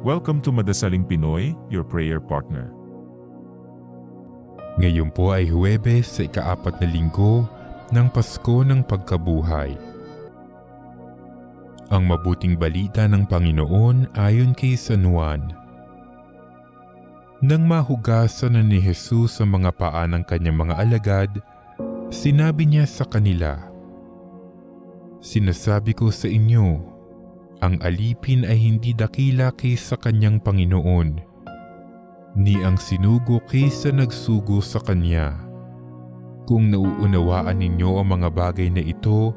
Welcome to Madasaling Pinoy, your prayer partner. Ngayon po ay Huwebes sa ika-4 na linggo ng Pasko ng Pagkabuhay. Ang mabuting balita ng Panginoon ayon kay San Juan. Nang mahugasan na ni Jesus ang mga paa ng kanyang mga alagad, sinabi niya sa kanila, "Sinasabi ko sa inyo, ang alipin ay hindi dakila kaysa kanyang Panginoon, ni ang sinugo kaysa nagsugo sa kanya. Kung nauunawaan ninyo ang mga bagay na ito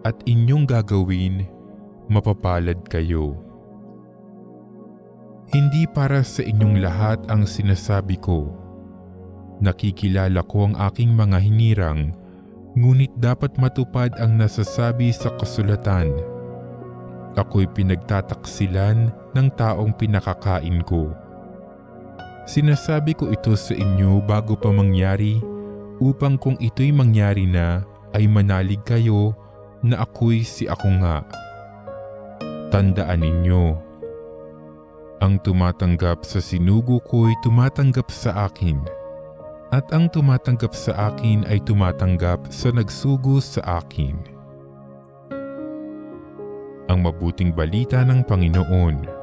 at inyong gagawin, mapapalad kayo. Hindi para sa inyong lahat ang sinasabi ko. Nakikilala ko ang aking mga hinirang, ngunit dapat matupad ang nasasabi sa kasulatan. Ako'y pinagtataksilan ng taong pinakakain ko. Sinasabi ko ito sa inyo bago pa mangyari, upang kung ito'y mangyari na, ay manalig kayo na ako'y si ako nga. Tandaan ninyo, ang tumatanggap sa sinugo ko'y tumatanggap sa akin, at ang tumatanggap sa akin ay tumatanggap sa nagsugo sa akin." Ang mabuting balita ng Panginoon.